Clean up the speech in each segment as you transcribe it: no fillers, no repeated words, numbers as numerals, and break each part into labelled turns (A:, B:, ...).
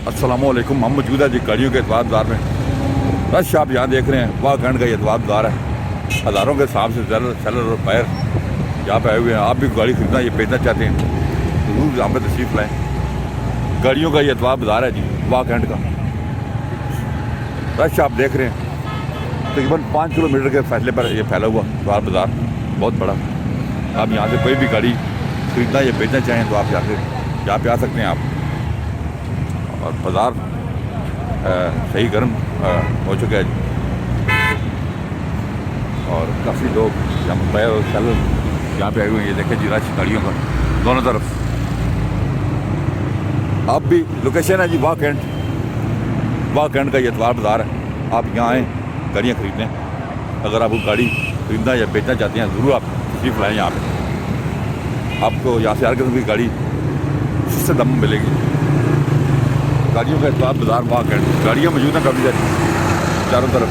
A: अस्सलामुअलैकुम। हम मौजूद है जी गाड़ियों के एतवार बाज़ार में। रश आप यहाँ देख रहे हैं, वाह खंड का ये एतवार बाज़ार है। हज़ारों के हिसाब से सेलर और बायर यहाँ पे आए हुए हैं। आप भी गाड़ी खरीदना ये बेचना चाहते हैं तो ज़रूर यहाँ पर तशरीफ़ लाएँ। गाड़ियों का ये एतवार बाज़ार है जी, वाह खंड का। रश आप देख रहे हैं, तकरीबन 5 किलोमीटर के फासले पर ये फैला हुआ एतवार बाज़ार बहुत बड़ा। आप यहाँ से कोई भी गाड़ी खरीदना या बेचना चाहें तो आप यहाँ पे आ सकते हैं आप। और बाज़ार सही गर्म हो चुका है और काफ़ी लोग यहाँ पर और सेलर यहाँ पे आए हुए हैं। ये देखें जी रश गाड़ियों का दोनों तरफ। आप भी लोकेशन है जी वाह कैंट का ये एतवार बाज़ार है। आप यहाँ आएँ गाड़ियाँ खरीदने। अगर आपको गाड़ी खरीदना या बेचना चाहते हैं ज़रूर आप तशरीफ़ लाएँ यहाँ पे। आपको यहाँ से हर किस्म की गाड़ी सस्ते दाम में मिलेगी। गाड़ियों का एतवार बाज़ार वाह कैंट, गाड़ियाँ मौजूद हैं काफ़ी सारी चारों तरफ।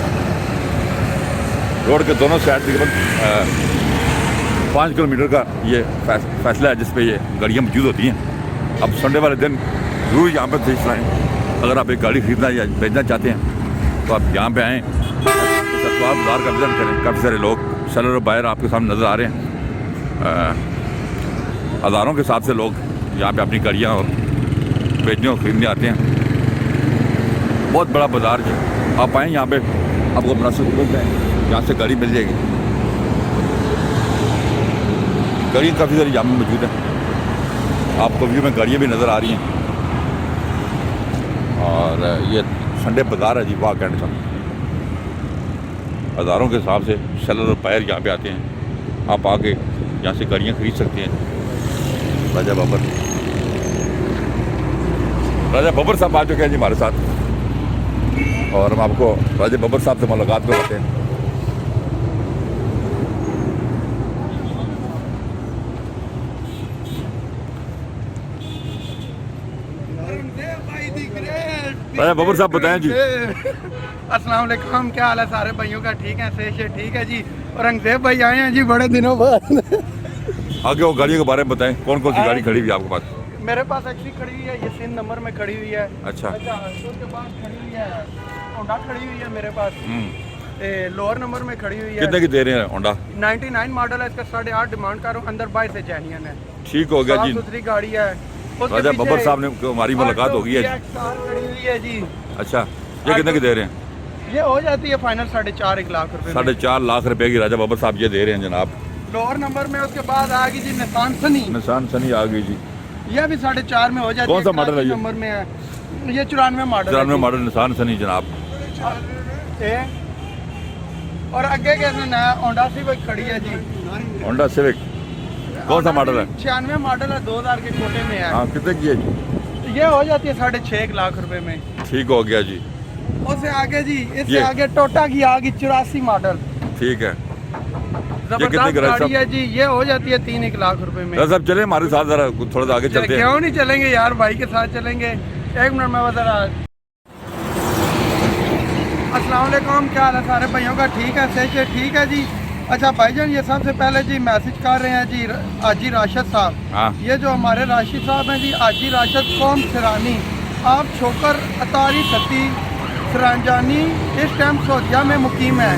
A: रोड के दोनों साइड तकरीबन 5 किलोमीटर का ये फैसला है जिस पे ये गाड़ियाँ मौजूद होती हैं। अब संडे वाले दिन ज़रूर यहाँ पर तशरीफ़ लाएँ। अगर आप एक गाड़ी खरीदना या बेचना चाहते हैं तो आप यहाँ पे आएँ, एतवार बाज़ार का विज़िट करें। काफ़ी सारे लोग सेलर और बायर आपके सामने नज़र आ रहे हैं। हज़ारों के हिसाब से लोग यहाँ पे अपनी गाड़ियाँ और बेचने और ख़रीदने आते हैं। बहुत बड़ा बाज़ार जी, आप आएँ यहाँ पे, आपको मुनासिब कीमत है यहाँ से गाड़ी मिल जाएगी। गाड़ियाँ काफ़ी सारी यहाँ में मौजूद है। आपको व्यू में गाड़ियाँ भी नज़र आ रही हैं। और ये संडे बाज़ार है जी वाह कैंट का। हज़ारों के हिसाब से सेलर और बायर यहाँ पे आते हैं। आप आके यहाँ से गाड़ियाँ खरीद सकते हैं। राजा बब्बर साहब आ चुके हैं जी हमारे साथ और हम आपको राजा बब्बर साहब से मुलाकात करवाते हैं। राजा बब्बर साहब बताएं जी।
B: अस्सलाम वालेकुम, क्या हाल है सारे भाइयों का? ठीक है, से ठीक है जी। और रंगदेव भाई आए हैं जी बड़े दिनों बाद।
A: आगे वो गाड़ियों के बारे में बताएं, कौन कौन सी गाड़ी खड़ी हुई है आपके पास?
B: मेरे पास एक्सी खड़ी हुई है, ये 3 नंबर में खड़ी हुई है।
A: अच्छा,
B: उसके बाद खड़ी हुई है होंडा खड़ी हुई है मेरे पास। लोअर नंबर में खड़ी हुई है।
A: कितने की दे रहे हैं होंडा?
B: 99 मॉडल है, इसका 8.5 डिमांड कर रहा हूँ। अंदर 22 से जेन्युइन है।
A: ठीक हो गया जी।
B: दूसरी गाड़ी है।
A: राजा बब्बर साहब ने हमारी मुलाकात हो गई है।
B: खड़ी हुई है जी।
A: अच्छा, ये कितने की दे रहे हैं?
B: ये हो जाती है फाइनल 4.5 लाख रुपए।
A: 4.5 लाख रुपए की राजा बब्बर साहब ये दे रहे हैं जनाब।
B: लोअर नंबर में। उसके बाद आ गई जी निसान सनी
A: आ गई जी।
B: ये भी 4.5 में हो जाती है।
A: कौन सा मॉडल है ये?
B: नंबर में है ये 94 मॉडल।
A: 94 मॉडल निसान सनी जनाब।
B: और आगे के नया होंडा सिविक खड़ी है जी।
A: होंडा सिविक कौन सा मॉडल है?
B: 96 मॉडल है, 2000 के छोटे में है।
A: हाँ, कितने की है जी?
B: ये हो जाती है 6.5 लाख रुपए में।
A: ठीक हो गया जी।
B: उससे आगे जी, इससे आगे टोटा की आ गई 84 मॉडल।
A: ठीक है,
B: जबरदस्त गाड़ी है जी। ये हो जाती है 3 लाख रुपए में।
A: सब चले हमारे साथ, जरा थोड़ा सा आगे चलते हैं।
B: क्यों नहीं चलेंगे यार, भाई के साथ चलेंगे। एक मिनट में जरा। अस्सलाम वालेकुम, क्या हाल है सारे भाइयों का? ठीक है, से ठीक है जी। अच्छा भाईजान, ये सबसे पहले जी मैसेज कर रहे हैं जी आजी राशिद साहब।
A: हाँ।
B: ये जो हमारे राशिद साहब हैं जी, आजी राशिद कौम सिरानी, आप छोकर अतारी सती सरांजानी, इस टाइम सौदिया में मुकीम है।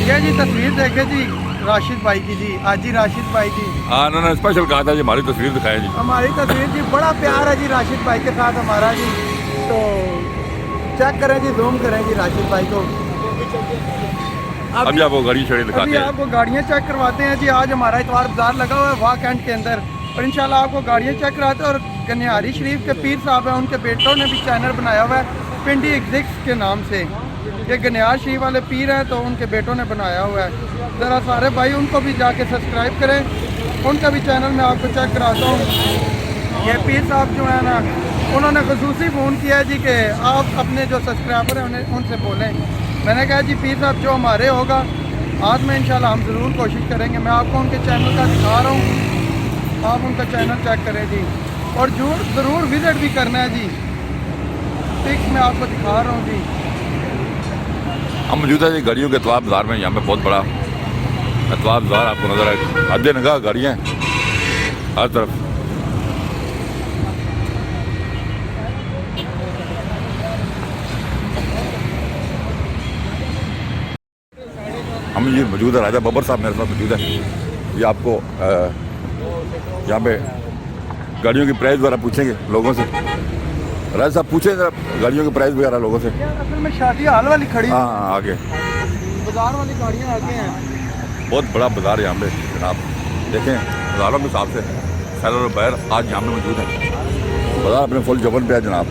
B: ये जी तस्वीर देखे जी राशिद भाई की जी, आजी राशिद भाई जी।
A: हाँ, उन्होंने स्पेशल कहा था जी हमारी तस्वीर दिखाएं जी।
B: हमारी तस्वीर जी, बड़ा प्यार है जी राशिद भाई के साथ हमारा जी। तो चेक करें जी, जूम करें जी राशिद भाई को।
A: अभी आपको गाड़ी छड़ी दिखाते हैं।
B: आपको गाड़ियाँ चेक करवाते हैं जी। आज हमारा इतवार बाजार लगा हुआ है वाह कैंट के अंदर और इंशाल्लाह आपको गाड़ियाँ चेक कराते हैं। और गनिहारी शरीफ के पीर साहब हैं, उनके बेटों ने भी चैनल बनाया हुआ है पिंडी एग्जिक्स के नाम से। ये गनिहार शरीफ वाले पीर हैं तो उनके बेटों ने बनाया हुआ है। ज़रा सारे भाई उनको भी जाके सब्सक्राइब करें, उनका भी चैनल मैं आपको चेक कराता हूँ। ये पीर साहब जो है ना, उन्होंने खसूसी फ़ोन किया है जी कि आप अपने जो सब्सक्राइबर हैं उन्हें उनसे बोलें। मैंने कहा जी पीर साहब जो हमारे होगा आज में इंशाल्लाह हम ज़रूर कोशिश करेंगे। मैं आपको उनके चैनल का दिखा रहा हूँ, आप उनका चैनल चेक करें जी। और ज़रूर विज़िट भी करना है जी। पिक्स मैं आपको दिखा रहा हूँ जी।
A: हम मौजूद है जी गाड़ियों के एतवार बाज़ार में। यहाँ पे बहुत बड़ा एतवार बाज़ार आपको नजर आए। हद नगाह गाड़ियाँ हर तरफ। मजीद मौजूद है, राजा बब्बर साहब मेरे साथ मौजूद है। ये आपको यहाँ पे गाड़ियों की प्राइस वगैरह पूछेंगे लोगों से। राजा साहब पूछे जरा गाड़ियों की प्राइस वगैरह लोगों से।
B: असल में शादी हाल वाली खड़ी,
A: हाँ आगे
B: बाजार वाली गाड़ियाँ आगे हैं।
A: बहुत बड़ा बाजार है यहाँ पे जनाब, देखें बाजारों के हिसाब से सेलर और बायर आज यहाँ पे मौजूद है। बाजार अपने फुल जबन पे है जनाब।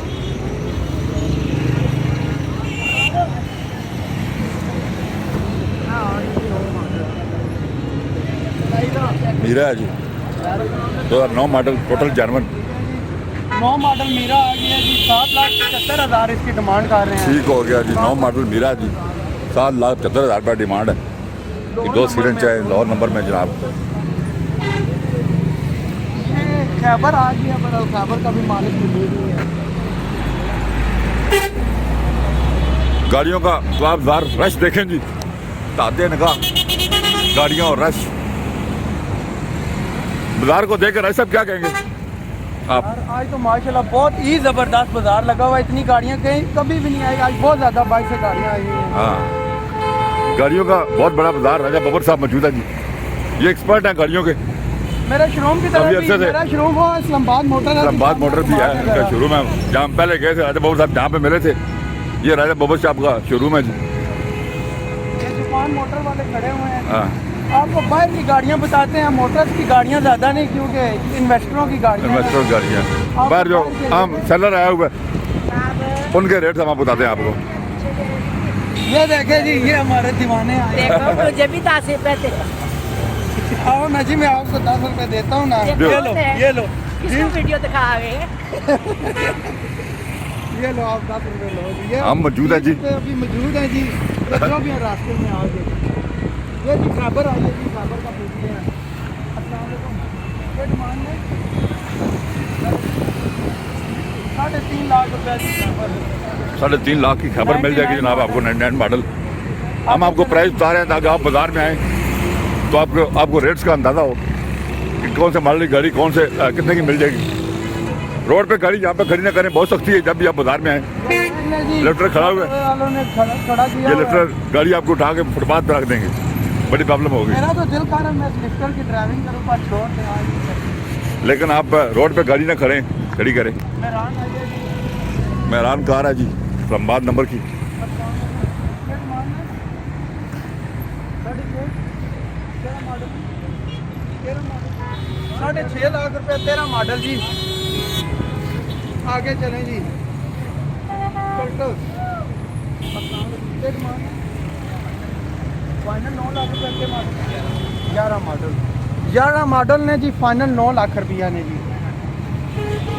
A: मीरा है जी 2009 model, total genuine.
B: 9 model Mira आ गया जी, 7,75,000 इसकी डिमांड कर रहे हैं।
A: ठीक हो गया जी, 9 मॉडल मीरा जी, 7,75,000 रुपये डिमांड है। 2 सीटर चाहे लाहौर नंबर में जनाब।
B: ये खैबर आ गया, बड़ा खैबर का भी मालिक मौजूद नहीं है।
A: गाड़ियों का तो आप बाजार रश देखें जी, ताते निगाह गाड़ियाँ और रश। बाजार को देखकर रश साहब क्या कहेंगे आप?
B: यार आज तो माशाल्लाह बहुत ही ज़बरदस्त बाजार लगा हुआ है। इतनी गाड़ियाँ कहीं कभी भी नहीं आई, आज बहुत ज़्यादा बाइक से गाड़ियाँ आई हैं।
A: हाँ, गाड़ियों का बहुत बड़ा बाजार, राजा बब्बर साहब मौजूद है जी, ये एक्सपर्ट हैं गाड़ियों के।
B: मेरे शोरूम की तरफ भी, मेरा शोरूम वो इस्लामाबाद मोटर है।
A: इस्लामाबाद मोटर भी है इनका शोरूम है। जहाँ हम पहले गए थे राजा बब्बर साहब जहाँ पे मिले थे, ये राजा बब्बर साहब का शोरूम है जी।
B: ये जापान मोटर वाले खड़े हुए हैं।
A: हाँ,
B: आपको बाहर की गाड़ियाँ बताते हैं, मोटर्स की गाड़ियाँ ज़्यादा नहीं, क्योंकि इन्वेस्टरों की गाड़ियाँ हैं।
A: इन्वेस्टर गाड़ियाँ बाहर जो आम सेलर आया हुआ है उनके रेट हम बताते हैं आपको।
B: ये देखे जी, ये हमारे दीवाने आए।
C: देखो मुझे भी 10 रुपए दे।
B: आओ ना जी, मैं आपको 10 रुपए देता हूँ ना।
C: देखो
B: ये लो, ये लो,
C: किसको वीडियो दिखा रहे हैं?
B: ये लो, आप 10 रुपए लो जी। ये
A: हम मौजूद हैं जी।
B: अभी मौजूद हैं जी, जो भी हैं रास्ते में आओगे। ये जी खैबर आई है जी, खैबर का पूछते हैं। अस्सलाम वालेकुम। ये डिमांड है 3.5 लाख रुपए की खैबर।
A: 3.5 लाख की खबर मिल जाएगी जनाब आपको, 99 मॉडल। हम आपको प्राइस बता रहे हैं ताकि आप बाजार में आएँ तो आपको रेट्स का अंदाज़ा हो कि कौन से मॉडल की गाड़ी कौन से कितने की मिल जाएगी। रोड पे गाड़ी यहाँ पे खड़ी ना करें, बहुत सख्ती है जब भी आप बाजार में आए। लिफ्टर खड़ा हुआ है,
B: खड़ा किया
A: ये लिफ्टर गाड़ी आपको उठा के फुटपाथ पर रख देंगे, बड़ी प्रॉब्लम होगी।
B: मेरा तो दिल कर रहा है मैं लिफ्टर की ड्राइविंग करूँ, पर छोड़ दें आज।
A: लेकिन आप रोड पे गाड़ी ना खड़े खड़ी करें।
B: मेहरान आई है जी।
A: मेहरान कार है जी, इस्लामाबाद नंबर की।
B: साढ़े 6 लाख रुपए 13 मॉडल जी। आगे चलें जी। फाइनल 9 लाख रुपए के मॉडल, 11 मॉडल ने जी, फाइनल 9 लाख रुपया ने जी।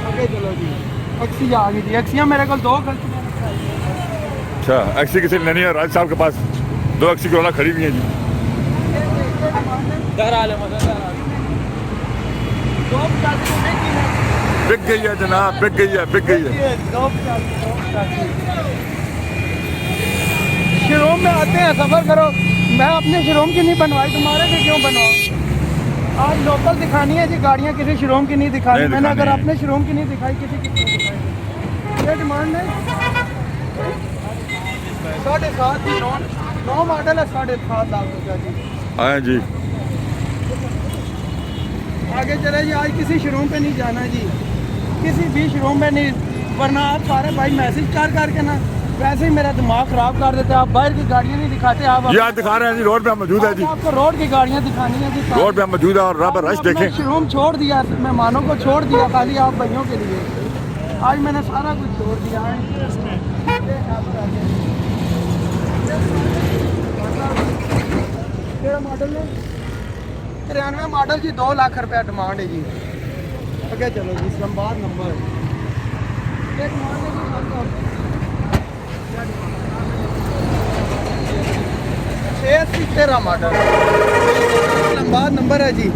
B: आगे चलो जी। एक्सी आ गई जी, एक्सियाँ मेरे को 2 खर्च।
A: अच्छा, एक्सी किसी ने लेनी है? राज साहब के पास 2 एक्सी कोला खड़ी हुई है जी। बिक गई है जनाब, बिक गई है, बिक गई है।
B: शोरूम में आते हैं, सफर करो। मैं अपने शोरूम की नहीं बनवाई, तुम्हारे भी क्यों बनवाऊँ? आज लोकल दिखानी है जी गाड़ियाँ, किसी शोरूम की नहीं दिखानी।
A: नहीं
B: मैंने अगर
A: दिखानी है।
B: अपने शोरूम की नहीं दिखाई, किसी की क्यों दिखाई? ये डिमांड है 7.5 की 9 मॉडल है, 7.5 लाख रुपया जी।
A: आए जी,
B: आगे चले जी। आज किसी शोरूम पे नहीं जाना जी, किसी भी शोरूम में नहीं, वरना आप सारे भाई मैसेज कर करके ना वैसे ही मेरा दिमाग खराब कर देते हैं। आप बाहर की गाड़ियाँ नहीं दिखाते, आप
A: ये आप दिखा रहे हैं जी, रोड पे हम मौजूद है जी।
B: आपको रोड की गाड़ियाँ दिखानी है जी।
A: रोड पे हम मौजूद है और रब रश देखें।
B: शोरूम छोड़ दिया, मेहमानों को छोड़ दिया, खाली आप भाइयों के लिए। आज मैंने सारा कुछ छोड़ दिया है। मॉडल है 93 मॉडल जी, 2 लाख रुपया डिमांड है जी। आगे चलो जी, इस्लामाबाद नंबर। एक डिमांड है जी 13 मॉडल, इस्लामाबाद नंबर है जी।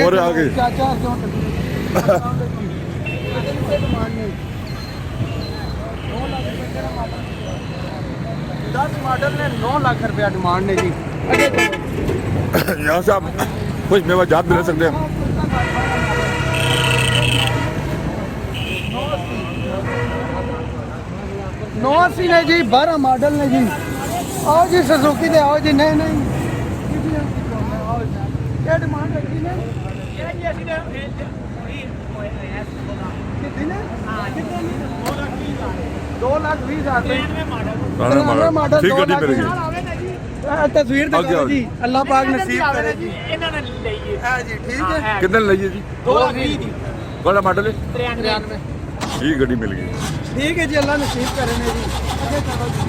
A: और आगे
B: चाचा क्यों 10 मॉडल ने 9 लाख रुपया डिमांड है जी। आगे चलो।
A: यहाँ से आप कुछ मेवा जात भी ले सकते हैं।
B: 980 ने जी, 12 मॉडल ने जी। आओ जी सुजुकी दे, आओ जी। नहीं क्या डिमांड रखी ने कितनी ने 2,20,000 मॉडल
A: ठीक है, मिल गई।
B: तस्वीर
A: आगे
B: दिखाओ
A: आओ
B: जी अल्लाह पाक नसीब करे जी
C: ਇਹਨਾਂ ਨੇ ਲਈ ਹੈ
B: हाँ जी ठीक है
A: कितने लइए जी
C: 220 ਦੀ
A: कौन मॉडल है
C: 93
A: ठीक गड्डी मिल गई
B: ठीक है जी अल्लाह नसीब करे ने जी आगे चलो जी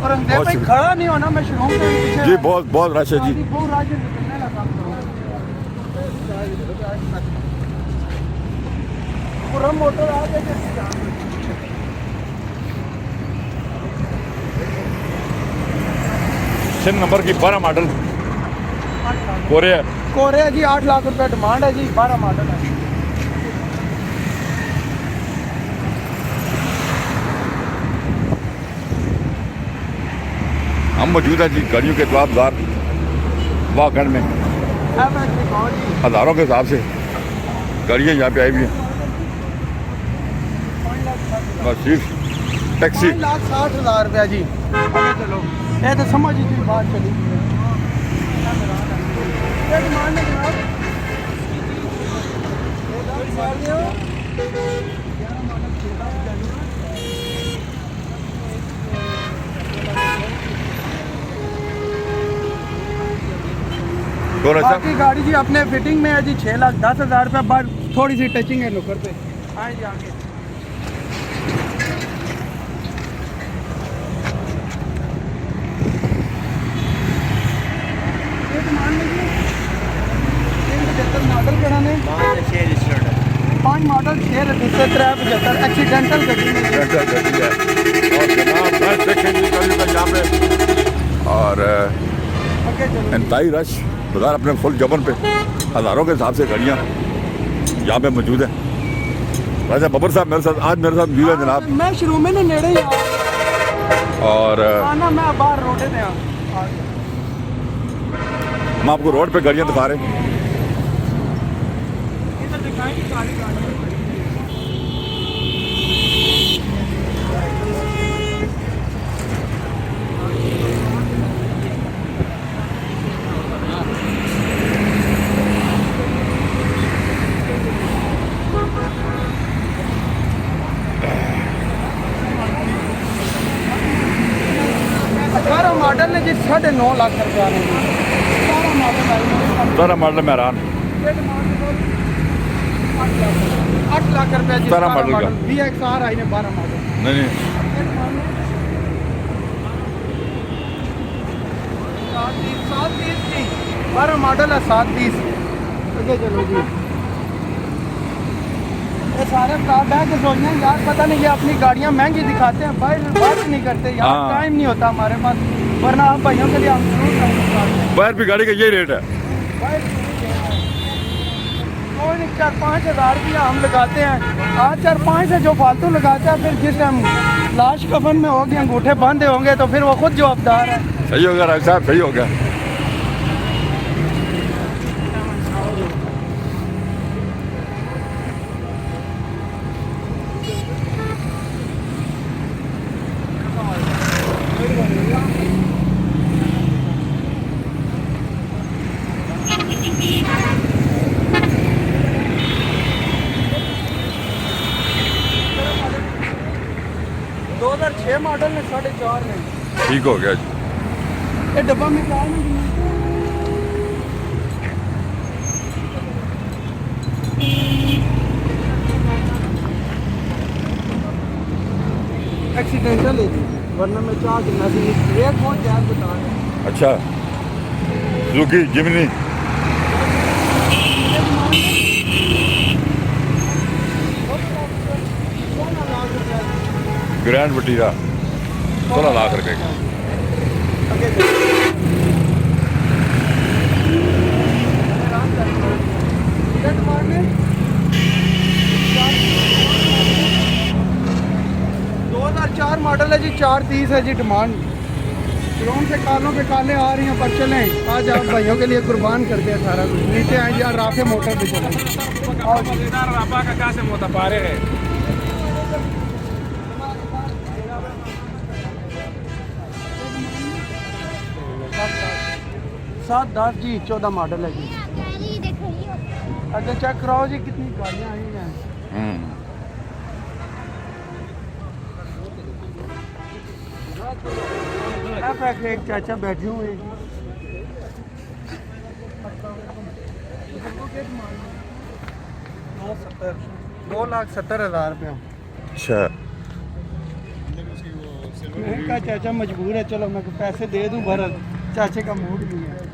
B: और अंदर
A: बहुत
B: भाई
A: शुक्रिया।
B: खड़ा नहीं होना मैं शुरू में पीछे
A: जी बहुत बहुत रश है जी
B: बहुत राज निकलने लगा पूरा मोटर आ गया
A: 6 नंबर की 12 मॉडल कोरिया
B: कोरिया जी 8 लाख रुपए डिमांड है जी 12 मॉडल है
A: हम मौजूद हैं जी गाड़ियों के एतवार बाजार वाकण में हज़ारों के हिसाब से गाड़ियाँ यहाँ पे आई हुई हैं बस सिर्फ टैक्सी
B: 5,60,000 रुपया जी आगे चलो ये तो समझ ही थी बात चली क्या डिमांड है जनाब
A: कौन है साहब
B: बाकी गाड़ी जी अपने फिटिंग में है जी 6,10,000 रुपये बाद थोड़ी सी टचिंग है नुकर पे आए जी आगे मॉडल कराने 5 मॉडल 6 रजिस्टर 375 एक्सीडेंटल गड्डी में
A: सेंटर गड्डी है और जनाब रश देखें जी गाड़ियों का यहाँ पे और
B: आगे चलो
A: इंतहाई रश बाजार अपने फुल जबन पे हज़ारों के हिसाब से गाड़ियाँ यहाँ पे मौजूद है राजा बबर साहब मेरे साथ आज मेरे साथ मौजूद है जनाब
B: मैं शुरू में ना नेड़े ही
A: और
B: आना मैं बाहर रोडे पे
A: हम आपको रोड पे गाड़ियाँ दिखा रहे हैं
B: अठारह मॉडल ने जी 9.5 लाख रुपया ने 12 मॉडल आई
A: सारा मॉडल में हैरान
B: 8 लाख रुपया जी
A: 12 मॉडल का।
B: VXR आई ने 12 मॉडल
A: नहीं
B: 12 मॉडल है 720 आगे चलो जी ये सारे कार बैग के सोचते हैं यार पता नहीं ये अपनी गाड़ियाँ महंगी दिखाते हैं भाई बात नहीं करते यार
A: हाँ।
B: टाइम नहीं होता हमारे पास वरना आप भाइयों के लिए हम जरूर टाइम निकालते हैं
A: बाहर भी गाड़ी का यही रेट है
B: भाई कोई नहीं 4-5 हज़ार रुपया हम लगाते हैं आज 4-5 से जो फालतू लगाते हैं फिर जिस टाइम लाश कफन में होगी अंगूठे बांधे होंगे तो फिर वो खुद जवाबदार है
A: सही हो गया राज साहब सही हो गया
B: दो 2006 मॉडल ने 4.5 में
A: ठीक हो गया जी
B: ये डब्बा में क्या है एक्सीडेंटल है जी वरना मैं चाह देना सी रेट बहुत ज़्यादा बता रहे हैं
A: अच्छा सुजुकी जिमनी ग्रैंड वटीरा 16 लाख रुपए का
B: चार मॉडल है जी 430 है जी डिमांड ड्रोन से कालों पे काले आ रही हैं पर चलें आज आप भाइयों के लिए कुर्बान करते हैं सारा कुछ नीचे आए यार राफे मोटर पे चलें और
D: रापा का कहाँ से मोतापारे है
B: 710 जी 14 मॉडल है जी। अच्छा चेक कराओ जी कितनी गाड़ियाँ आई हैं। एक चाचा बैठे हुए हैं। 2,70,000 रुपया।
A: अच्छा
B: का चाचा मजबूर है, चलो मैं पैसे दे दूं, भरत चाचे का मूड नहीं है।